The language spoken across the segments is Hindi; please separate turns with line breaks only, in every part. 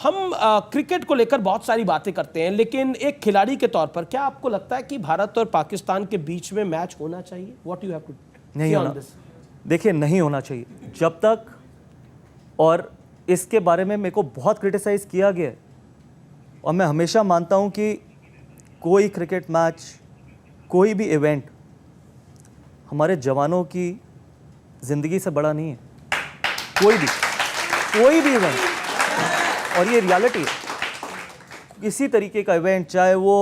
हम क्रिकेट को लेकर बहुत सारी बातें करते हैं, लेकिन एक खिलाड़ी के तौर पर क्या आपको लगता है कि भारत और पाकिस्तान के बीच में मैच होना चाहिए? व्हाट यू हैव टू
नहीं होना। देखिए, नहीं होना चाहिए जब तक, और इसके बारे में मेरे को बहुत क्रिटिसाइज़ किया गया है, और मैं हमेशा मानता हूं कि कोई क्रिकेट मैच, कोई भी इवेंट हमारे जवानों की ज़िंदगी से बड़ा नहीं है। कोई भी इवेंट, और ये रियलिटी है। किसी तरीके का इवेंट, चाहे वो,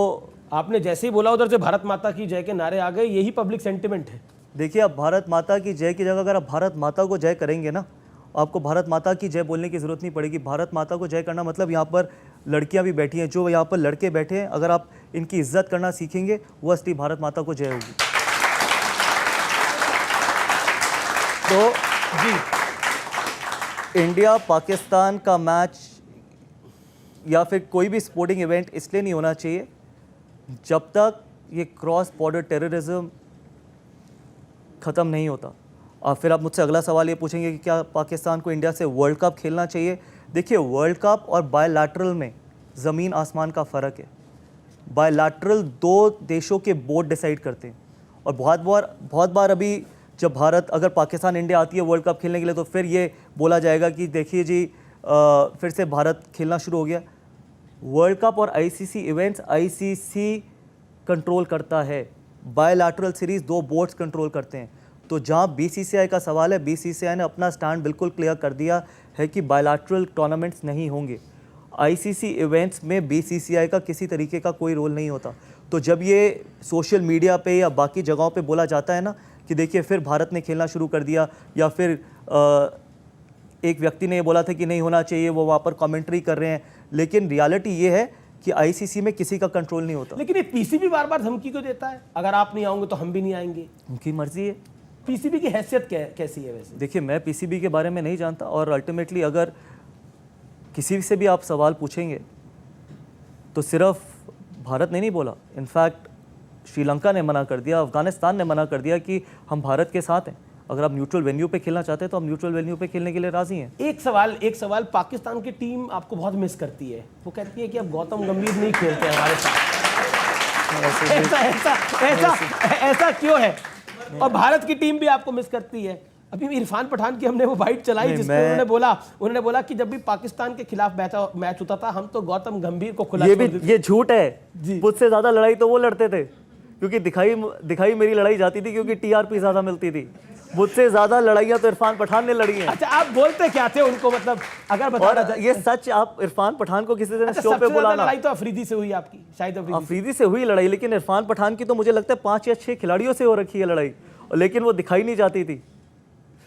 आपने जैसे ही बोला उधर से भारत माता की जय के नारे आ गए, यही पब्लिक सेंटिमेंट है।
देखिए, आप भारत माता की जय की जगह अगर आप भारत माता को जय करेंगे ना, आपको भारत माता की जय बोलने की ज़रूरत नहीं पड़ेगी। भारत माता को जय करना मतलब यहाँ पर लड़कियाँ भी बैठी हैं, जो यहाँ पर लड़के बैठे हैं, अगर आप इनकी इज्जत करना सीखेंगे, वो असली भारत माता को जय होगी। तो जी, इंडिया पाकिस्तान का मैच या फिर कोई भी स्पोर्टिंग इवेंट इसलिए नहीं होना चाहिए जब तक ये क्रॉस बॉर्डर टेररिज्म ख़त्म नहीं होता। और फिर आप मुझसे अगला सवाल ये पूछेंगे कि क्या पाकिस्तान को इंडिया से वर्ल्ड कप खेलना चाहिए? देखिए, वर्ल्ड कप और बायलैटरल में ज़मीन आसमान का फ़र्क है। बायलैटरल दो देशों के बोर्ड डिसाइड करते हैं, और बहुत बार अभी जब भारत, अगर पाकिस्तान इंडिया आती है वर्ल्ड कप खेलने के लिए, तो फिर ये बोला जाएगा कि देखिए जी, फिर से भारत खेलना शुरू हो गया। वर्ल्ड कप और आईसीसी इवेंट्स आईसीसी कंट्रोल करता है, बायलैटरल सीरीज़ दो बोर्ड्स कंट्रोल करते हैं। तो जहां बीसीसीआई का सवाल है, बीसीसीआई ने अपना स्टैंड बिल्कुल क्लियर कर दिया है कि बायलैटरल टूर्नामेंट्स नहीं होंगे। आईसीसी इवेंट्स में बीसीसीआई का किसी तरीके का कोई रोल नहीं होता। तो जब ये सोशल मीडिया पे या बाकी जगहों पे बोला जाता है ना कि देखिए फिर भारत ने खेलना शुरू कर दिया, या फिर एक व्यक्ति ने ये बोला था कि नहीं होना चाहिए, वो वहाँ पर कमेंट्री कर रहे हैं, लेकिन रियलिटी ये है कि आईसीसी में किसी का कंट्रोल नहीं होता।
लेकिन ये पीसीबी बार बार धमकी क्यों देता है? अगर आप नहीं आओगे तो हम भी नहीं आएंगे।
उनकी मर्जी है।
पीसीबी की हैसियत कैसी है वैसे?
देखिए, मैं पीसीबी के बारे में नहीं जानता, और अल्टीमेटली अगर किसी से भी आप सवाल पूछेंगे तो सिर्फ भारत ने नहीं बोला, इनफैक्ट श्रीलंका ने मना कर दिया, अफगानिस्तान ने मना कर दिया कि हम भारत के साथ हैं। अगर आप न्यूट्रल वेन्यू पे खेलना चाहते हैं तो हम न्यूट्रल वेन्यू पे खेलने के लिए राजी हैं।
एक सवाल, पाकिस्तान की टीम आपको बहुत मिस करती है। वो कहती है कि अब गौतम गंभीर नहीं खेलते हमारे साथ। ऐसा क्यों है? और भारत की टीम भी आपको मिस करती है। अभी इरफान पठान की हमने वो बाइट चलाई जिसमें उन्होंने बोला कि जब भी पाकिस्तान के खिलाफ मैच होता था, हम तो गौतम गंभीर को खुला।
ये झूठ है। मुझसे ज्यादा लड़ाई तो वो लड़ते थे, क्योंकि दिखाई मेरी लड़ाई जाती थी, क्योंकि टीआरपी ज्यादा मिलती थी। मुझसे ज्यादा लड़ाइयां तो इरफान पठान ने लड़ी हैं।
अच्छा, आप बोलते क्या थे उनको? मतलब अगर बताना
ये सच, आप इरफान पठान को किसी दिन शो पे बुलाना।
लड़ाई तो अफरीदी से हुई आपकी, शायद
अफरीदी से हुई लड़ाई, लेकिन इरफान पठान की तो मुझे लगता है 5 या 6 खिलाड़ियों से हो रखी है लड़ाई, लेकिन वो दिखाई नहीं जाती थी।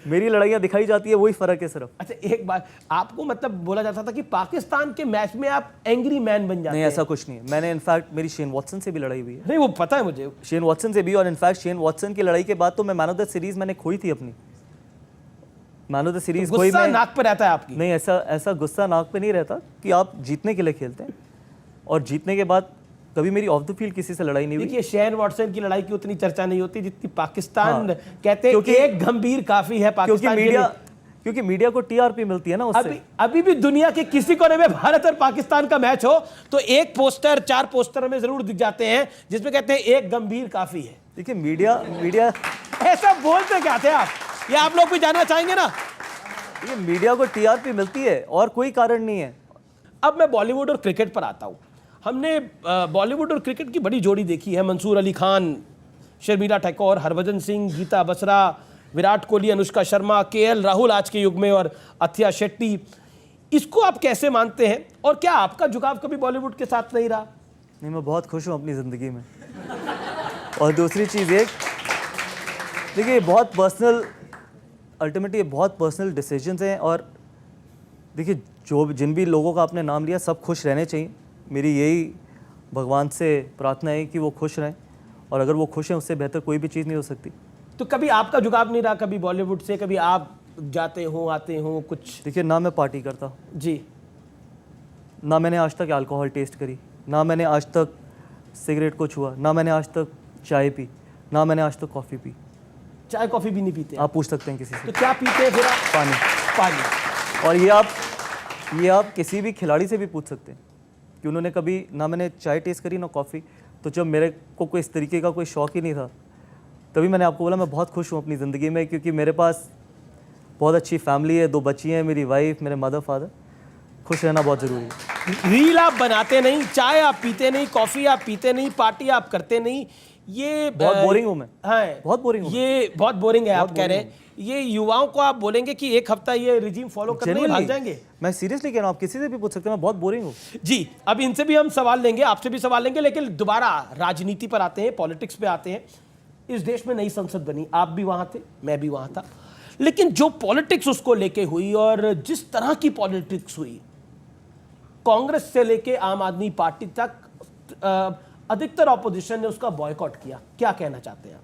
मेरी लड़ाइयां दिखाई जाती है, वही फर्क है सिर्फ।
अच्छा, एक बात, आपको मतलब बोला जाता था कि पाकिस्तान के मैच में आप एंग्री मैन बन जाते हैं।
नहीं, ऐसा कुछ नहीं है। मैंने इनफैक्ट मेरी शेन वॉटसन से भी लड़ाई हुई है।
नहीं, वो पता है मुझे,
शेन वॉटसन से भी, और इनफैक्ट शेन वॉटसन की लड़ाई के बाद तो मैं मैन ऑफ द सीरीज मैंने खोई थी अपनी। मैन ऑफ द सीरीज
कोई नाक पे रहता है आपकी?
नहीं, ऐसा गुस्सा नाक पे नहीं रहता, कि आप जीतने के लिए खेलते हैं, और जीतने के बाद कभी मेरी ऑफ द फील्ड किसी से लड़ाई नहीं हुई।
देखिए, शेन वॉटसन की लड़ाई की उतनी चर्चा नहीं होती जितनी पाकिस्तान कहते हैं कि एक गंभीर काफी है पाकिस्तान,
क्योंकि मीडिया को टीआरपी मिलती है ना उससे।
अभी भी दुनिया के किसी कोने में भारत और पाकिस्तान का मैच हो तो एक पोस्टर, 4 पोस्टर में जरूर दिख जाते हैं जिसमें कहते हैं एक गंभीर काफी है।
देखिए, मीडिया
ऐसा बोलते क्या थे आप? ये आप लोग भी जानना चाहेंगे ना?
ये मीडिया को टीआरपी मिलती है और कोई कारण नहीं है।
अब मैं बॉलीवुड और क्रिकेट पर आता हूं। हमने बॉलीवुड और क्रिकेट की बड़ी जोड़ी देखी है, मंसूर अली खान, शर्मिला टैगोर, हरभजन सिंह, गीता बसरा, विराट कोहली, अनुष्का शर्मा, केएल राहुल आज के युग में, और अथिया शेट्टी। इसको आप कैसे मानते हैं, और क्या आपका झुकाव कभी बॉलीवुड के साथ नहीं रहा?
नहीं, मैं बहुत खुश हूँ अपनी ज़िंदगी में। और दूसरी चीज़ एक, देखिए, बहुत पर्सनल, अल्टीमेटली बहुत पर्सनल डिसीजंस हैं, और देखिए जिन भी लोगों का आपने नाम लिया सब खुश रहने चाहिए। मेरी यही भगवान से प्रार्थना है कि वो खुश रहें, और अगर वो खुश हैं उससे बेहतर कोई भी चीज़ नहीं हो सकती।
तो कभी आपका झुकाव नहीं रहा कभी बॉलीवुड से? कभी आप जाते हो आते हो कुछ?
देखिए, ना मैं पार्टी करता
जी,
ना मैंने आज तक अल्कोहल टेस्ट करी, ना मैंने आज तक सिगरेट को छुआ, ना मैंने आज तक चाय पी, ना मैंने आज तक कॉफ़ी पी।
चाय कॉफ़ी भी नहीं पीते?
आप पूछ सकते हैं किसी से।
तो क्या पीते हैं फिर आप?
पानी।
पानी।
और ये आप किसी भी खिलाड़ी से भी पूछ सकते हैं कि उन्होंने कभी ना मैंने चाय टेस्ट करी ना कॉफ़ी। तो जब मेरे को कोई इस तरीके का कोई शौक ही नहीं था, तभी मैंने आपको बोला मैं बहुत खुश हूँ अपनी ज़िंदगी में, क्योंकि मेरे पास बहुत अच्छी फैमिली है, 2 बच्ची हैं, मेरी वाइफ, मेरे मदर फादर। खुश रहना बहुत ज़रूरी है।
रील आप बनाते नहीं, चाय आप पीते नहीं, कॉफी आप पीते नहीं, पार्टी आप करते नहीं, ये
बहुत बोरिंग हूँ मैं।
हाँ,
बहुत बोरिंग हूँ।
ये बहुत बोरिंग है।
बहुत
आप कह रहे
boring
हैं ये युवाओं को आप बोलेंगे कि एक हफ्ता ये रिजीम फॉलो करने ही भाग जाएंगे?
मैं सीरियसली कह रहा हूँ, आप किसी से भी पूछ सकते हैं, मैं बहुत बोरिंग हूँ।
जी, अब इनसे भी हम सवाल लेंगे, आपसे भी सवाल लेंगे, लेकिन दोबारा राजनीति पर आते हैं, पॉलिटिक्स पे आते हैं। इस देश में नई संसद बनी, आप भी वहां थे, मैं भी वहां था, लेकिन जो पॉलिटिक्स उसको लेके हुई और जिस तरह की पॉलिटिक्स हुई, कांग्रेस से लेके आम आदमी पार्टी तक अधिकतर ऑपोजिशन ने उसका बॉयकॉट किया। क्या कहना चाहते हैं आप?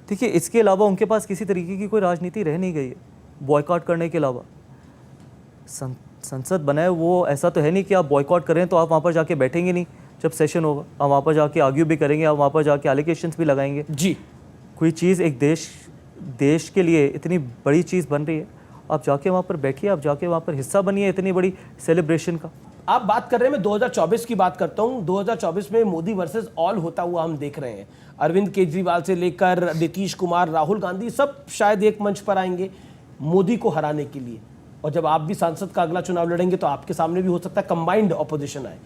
देखिए, इसके अलावा उनके पास किसी तरीके की कोई राजनीति रह नहीं गई है बॉयकॉट करने के अलावा। संसद बना है, वो ऐसा तो है नहीं कि आप बॉयकॉट करें तो आप वहाँ पर जाके बैठेंगे नहीं जब सेशन होगा, आप वहाँ पर जाके आर्ग्यू भी करेंगे, आप वहाँ पर जाके एलिगेशंस भी लगाएंगे।
जी,
कोई चीज़ एक देश के लिए इतनी बड़ी चीज़ बन रही है, आप जाके वहाँ पर बैठिए, आप जाके वहाँ पर हिस्सा बनिए इतनी बड़ी सेलिब्रेशन का।
आप बात कर रहे हैं, मैं 2024 की बात करता हूं। 2024 में मोदी वर्सेस ऑल होता हुआ हम देख रहे हैं। अरविंद केजरीवाल से लेकर नीतीश कुमार, राहुल गांधी, सब शायद एक मंच पर आएंगे मोदी को हराने के लिए। और जब आप भी सांसद का अगला चुनाव लड़ेंगे तो आपके सामने भी हो सकता है कंबाइंड ऑपोजिशन आए।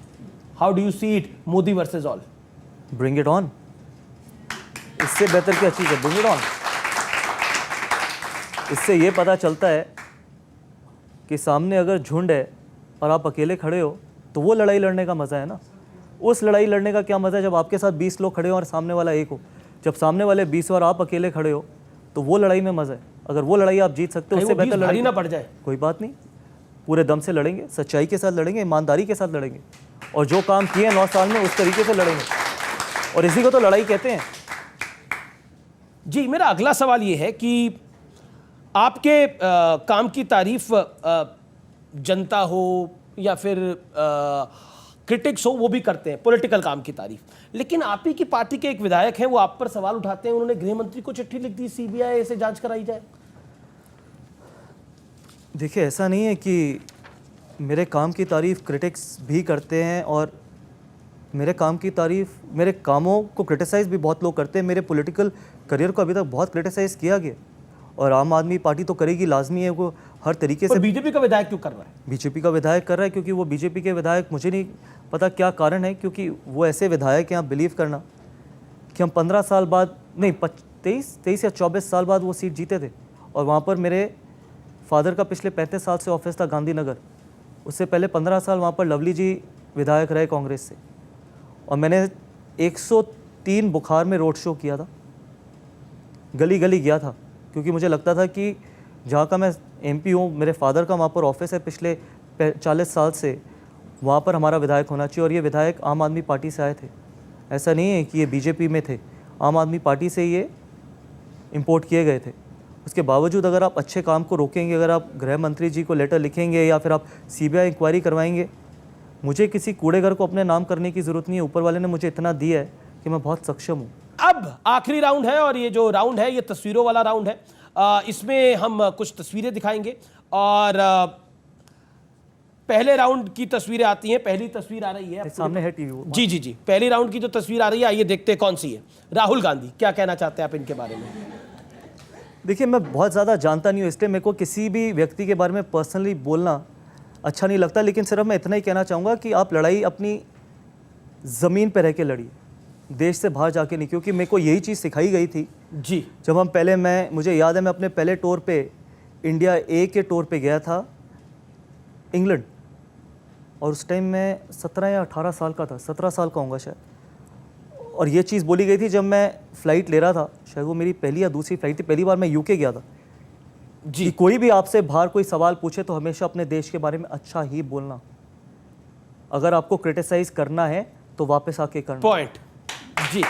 How do you see it, Modi versus all?
Bring it on. इससे बेहतर क्या चीज़ है? Bring it on. इससे ये पता चलता है कि सामने अगर झुंड है और आप अकेले खड़े हो तो वो लड़ाई लड़ने का मज़ा है ना। उस लड़ाई लड़ने का क्या मज़ा है जब आपके साथ 20 लोग खड़े हो और सामने वाला एक हो। जब सामने वाले 20 और आप अकेले खड़े हो तो वो लड़ाई में मज़ा है। अगर वो लड़ाई आप जीत सकते हो, उससे बेहतर लड़ाई
ना पड़ जाए।
कोई बात नहीं, पूरे दम से लड़ेंगे, सच्चाई के साथ लड़ेंगे, ईमानदारी के साथ लड़ेंगे, और जो काम किए 9 साल में उस तरीके से लड़ेंगे, और इसी को तो लड़ाई कहते हैं।
जी, मेरा अगला सवाल ये है कि आपके काम की तारीफ जनता हो या फिर क्रिटिक्स हो, वो भी करते हैं पॉलिटिकल काम की तारीफ, लेकिन आप ही की पार्टी के एक विधायक हैं, वो आप पर सवाल उठाते हैं। उन्होंने गृह मंत्री को चिट्ठी लिख दी, सीबीआई से जांच कराई जाए।
देखिए, ऐसा नहीं है कि मेरे काम की तारीफ क्रिटिक्स भी करते हैं, और मेरे काम की तारीफ, मेरे कामों को क्रिटिसाइज़ भी बहुत लोग करते हैं। मेरे पॉलिटिकल करियर को अभी तक बहुत क्रिटिसाइज़ किया गया, और आम आदमी पार्टी तो करेगी, लाजमी है, वो हर तरीके से।
बीजेपी का विधायक क्यों कर रहा है?
बीजेपी का विधायक कर रहा है क्योंकि वो बीजेपी के विधायक, मुझे नहीं पता क्या कारण है, क्योंकि वो ऐसे विधायक हैं, आप बिलीव करना कि हम 15 साल बाद, नहीं 23 या 24 साल बाद वो सीट जीते थे, और वहाँ पर मेरे फादर का पिछले 35 साल से ऑफिस था गांधीनगर। उससे पहले 15 साल वहाँ पर लवली जी विधायक रहे कांग्रेस से, और मैंने 103 बुखार में रोड शो किया था, गली गली गया था, क्योंकि मुझे लगता था कि जहाँ का मैं एमपी हूँ, मेरे फादर का वहाँ पर ऑफिस है पिछले 40 साल से, वहाँ पर हमारा विधायक होना चाहिए। और ये विधायक आम आदमी पार्टी से आए थे, ऐसा नहीं है कि ये बीजेपी में थे, आम आदमी पार्टी से ये इंपोर्ट किए गए थे। उसके बावजूद अगर आप अच्छे काम को रोकेंगे, अगर आप गृह मंत्री जी को लेटर लिखेंगे या फिर आप सीबीआई इंक्वायरी करवाएंगे, मुझे किसी कूड़ेघर को अपने नाम करने की ज़रूरत नहीं है। ऊपर वाले ने मुझे इतना दिया है कि मैं बहुत सक्षम हूँ।
अब आखिरी राउंड है, और ये जो राउंड है ये तस्वीरों वाला राउंड है। इसमें हम कुछ तस्वीरें दिखाएंगे, और पहले राउंड की तस्वीरें आती हैं। पहली तस्वीर आ रही है
सामने है टीवी।
जी जी जी, पहली राउंड की जो तस्वीर आ रही है, आइए देखते हैं कौन सी है। राहुल गांधी, क्या कहना चाहते हैं आप इनके बारे में?
देखिए, मैं बहुत ज़्यादा जानता नहीं हूँ, इसलिए मेरे को किसी भी व्यक्ति के बारे में पर्सनली बोलना अच्छा नहीं लगता, लेकिन सिर्फ मैं इतना ही कहना चाहूँगा कि आप लड़ाई अपनी ज़मीन पर रह के लड़िए, देश से बाहर जाके नहीं। क्योंकि मेरे को यही चीज़ सिखाई गई थी
जी।
जब हम पहले, मुझे याद है, मैं अपने पहले टूर पे इंडिया ए के टूर पे गया था इंग्लैंड, और उस टाइम मैं 17 या 18 साल का था, 17 साल का होऊंगा शायद। और ये चीज़ बोली गई थी जब मैं फ़्लाइट ले रहा था, शायद वो मेरी पहली या दूसरी फ़्लाइट थी, पहली बार मैं यूके गया था
जी।
कि कोई भी आपसे बाहर कोई सवाल पूछे तो हमेशा अपने देश के बारे में अच्छा ही बोलना। अगर आपको क्रिटिसाइज़ करना है तो वापस आके करना।
पॉइंट जी।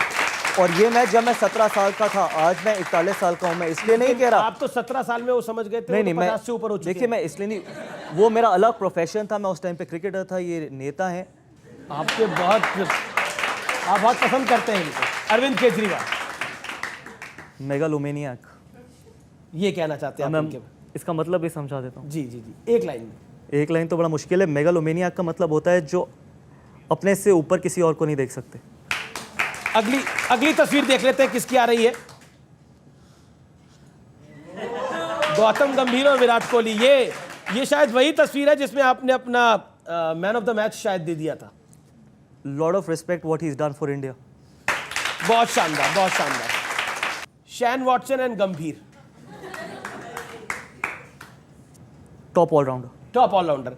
और ये मैं 17 साल का था, आज मैं 41 साल का हूँ। मैं इसलिए नहीं कह रहा,
आप तो 17 साल में वो समझ गए थे,
नहीं
वो
नहीं,
तो 50 से ऊपर हो चुके
देखिए, मैं इसलिए नहीं, वो मेरा अलग प्रोफेशन था, मैं उस टाइम पे क्रिकेटर था, ये नेता हैं।
आप बहुत पसंद करते हैं इनको। अरविंद केजरीवाल
मेगालोमेनियक,
ये कहना चाहते हैं आप इनके?
इसका मतलब भी समझा देता हूँ।
जी जी जी, एक लाइन में।
एक लाइन तो बड़ा मुश्किल है। मेगालोमेनियाक का मतलब होता है जो अपने से ऊपर किसी और को नहीं देख सकते।
अगली तस्वीर देख लेते हैं किसकी आ रही है। गौतम गंभीर और विराट कोहली, ये शायद वही तस्वीर है जिसमें आपने अपना मैन ऑफ द मैच शायद दे दिया था।
Lot of respect what he is done for India.
बहुत शानदार, बहुत शानदार। Shane Watson and Gambhir,
top allrounder.
Top allrounder.